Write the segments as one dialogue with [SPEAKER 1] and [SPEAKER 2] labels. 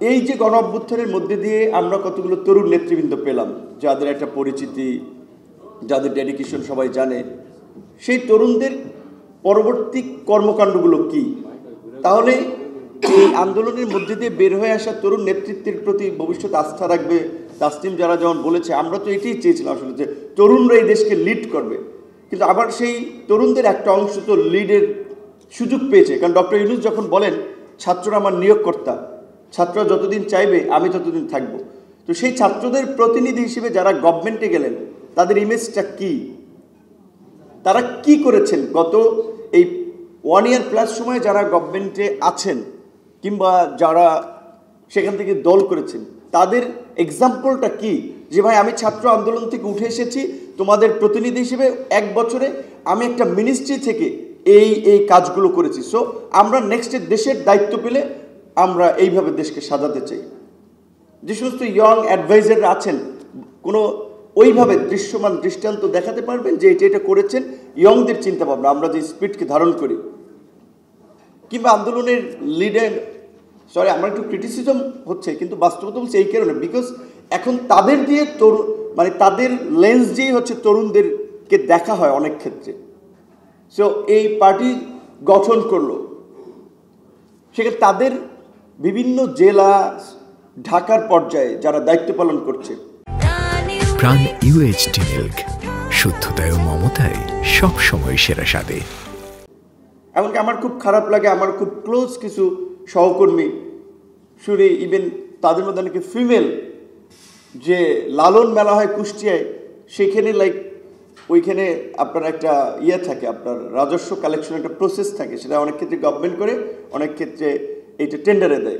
[SPEAKER 1] এই যে গণ অভ্যুত্থানের মধ্যে দিয়ে আমরা কতগুলো তরুণ নেতৃবৃন্দ পেলাম, যাদের একটা পরিচিতি, যাদের ডেডিকেশন সবাই জানে, সেই তরুণদের পরবর্তী কর্মকাণ্ডগুলো কি? তাহলে এই আন্দোলনের মধ্যে দিয়ে বের হয়ে আসা তরুণ নেতৃত্বের প্রতি ভবিষ্যৎ আস্থা রাখবে। তাসনিম যারা যেমন বলেছে, আমরা তো এটাই চেয়েছিলাম আসলে, যে তরুণরা এই দেশকে লিড করবে। কিন্তু আবার সেই তরুণদের একটা অংশ তো লিডের সুযোগ পেয়েছে, কারণ ডক্টর ইউনূস যখন বলেন ছাত্ররা আমার নিয়োগকর্তা, ছাত্ররা যতদিন চাইবে আমি ততদিন থাকবো। তো সেই ছাত্রদের প্রতিনিধি হিসেবে যারা গভর্নমেন্টে গেলেন, তাদের ইমেজটা কি? তারা কি করেছেন গত এই 1 ইয়ার প্লাস সময়ে যারা গভর্নমেন্টে আছেন কিংবা যারা সেখান থেকে দল করেছেন, তাদের এক্সাম্পলটা কি? যে ভাই আমি ছাত্র আন্দোলন থেকে উঠে এসেছি, তোমাদের প্রতিনিধি হিসেবে 1 বছরে আমি একটা মিনিস্ট্রি থেকে এই কাজগুলো করেছি। সো আমরা নেক্সট দেশের দায়িত্ব পেলে আমরা এইভাবে দেশকে সাজাতে চাই। যে সমস্ত ইয়ং অ্যাডভাইজাররা আছেন, কোনো ওইভাবে দৃশ্যমান দৃষ্টান্ত দেখাতে পারবেন যে এটা করেছেন, ইয়ংদের চিন্তা ভাবনা, আমরা যে স্পিডকে ধারণ করি। কিংবা আন্দোলনের লিডার, সরি আমার একটু ক্রিটিসিজম হচ্ছে, কিন্তু বাস্তবতা বলছে এই কারণে, বিকজ এখন তাদের দিয়ে মানে তাদের লেন্স দিয়েই হচ্ছে তরুণদেরকে দেখা হয় অনেক ক্ষেত্রে। সো এই পার্টি গঠন করলো, সেখানে তাদের বিভিন্ন জেলা, ঢাকার পর্যায়ে যারা দায়িত্ব পালন করছে।
[SPEAKER 2] প্রাণ UHT মিল্ক, শুদ্ধতায় ও মমতায় সব সময় সেরা স্বাদে।
[SPEAKER 1] এমনকি আমার খুব খারাপ লাগে, আমার খুব ক্লোজ কিছু সহকর্মী শুনে, ইভেন তাদের মধ্যে অনেকে ফিমেল, যে লালন মেলা হয় কুষ্টিয়ায়, সেখানে ওইখানে আপনার একটা থাকে, আপনার রাজস্ব কালেকশন একটা প্রসেস থাকে, সেটা অনেক ক্ষেত্রে গভর্নমেন্ট করে, অনেক ক্ষেত্রে এইটা টেন্ডারে দেয়,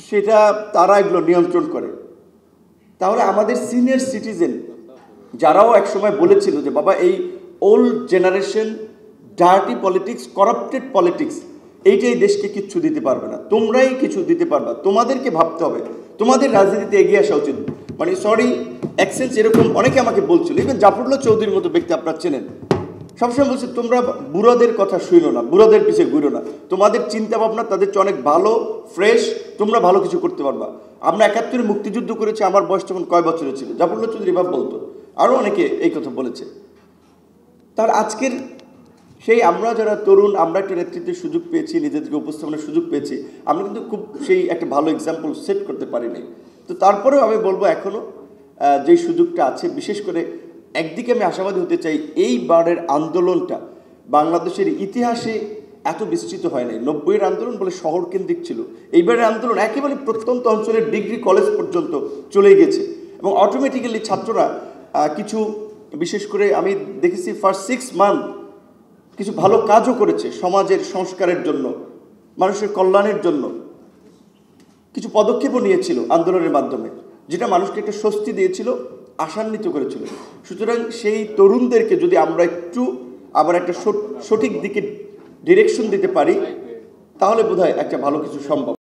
[SPEAKER 1] সেটা তারা এগুলো নিয়ন্ত্রণ করে। তাহলে আমাদের সিনিয়র সিটিজেন যারাও একসময় বলেছিল যে বাবা এই old generation dirty politics, corrupted politics, এইটাই দেশকে কিচ্ছু দিতে পারবে না, তোমরাই কিছু দিতে পারবা, তোমাদেরকে ভাবতে হবে, তোমাদের রাজনীতিতে এগিয়ে আসা উচিত। মানে সরি অ্যাকসেন্স এরকম অনেকে আমাকে বলছিল, ইভেন জাফরুল্লাহ চৌধুরীর মতো ব্যক্তি আপনারা চেনেন, সবসময় বলছে তোমরা বুড়াদের কথা শুনো না, বুড়াদের পিছিয়ে ঘুরো না, তোমাদের চিন্তা ভাবনা তাদের চেয়ে অনেক ভালো, ফ্রেশ, তোমরা ভালো কিছু করতে পারবা। আমরা 71-এ মুক্তিযুদ্ধ করেছি, আমার বয়স তখন কয় বছরের ছিল, জাফরুল্লাহ চৌধুরী এভাবে বলতো, আরও অনেকে এই কথা বলেছে। তার আজকের সেই আমরা যারা তরুণ, আমরা একটা নেতৃত্বের সুযোগ পেয়েছি, নিজেদেরকে উপস্থাপনের সুযোগ পেয়েছি, আমরা কিন্তু খুব সেই একটা ভালো এক্সাম্পল সেট করতে পারিনি। তো তারপরেও আমি বলবো এখনও যেই সুযোগটা আছে, বিশেষ করে একদিকে আমি আশাবাদী হতে চাই, এইবারের আন্দোলনটা বাংলাদেশের ইতিহাসে এত বিস্তৃত হয় নাই। 90-এর আন্দোলন বলে শহর কেন্দ্রিক ছিল, এইবারের আন্দোলন একেবারে প্রত্যন্ত অঞ্চলের ডিগ্রি কলেজ পর্যন্ত চলে গেছে, এবং অটোমেটিক্যালি ছাত্ররা কিছু, বিশেষ করে আমি দেখেছি ফার্স্ট 6 মান্থ কিছু ভালো কাজও করেছে, সমাজের সংস্কারের জন্য, মানুষের কল্যাণের জন্য কিছু পদক্ষেপও নিয়েছিল আন্দোলনের মাধ্যমে, যেটা মানুষকে একটা স্বস্তি দিয়েছিল, আশান্বিত করেছিল। সুতরাং সেই তরুণদেরকে যদি আমরা একটু আবার একটা সঠিক দিকে ডিরেকশন দিতে পারি, তাহলে বোধহয় একটা ভালো কিছু সম্ভব।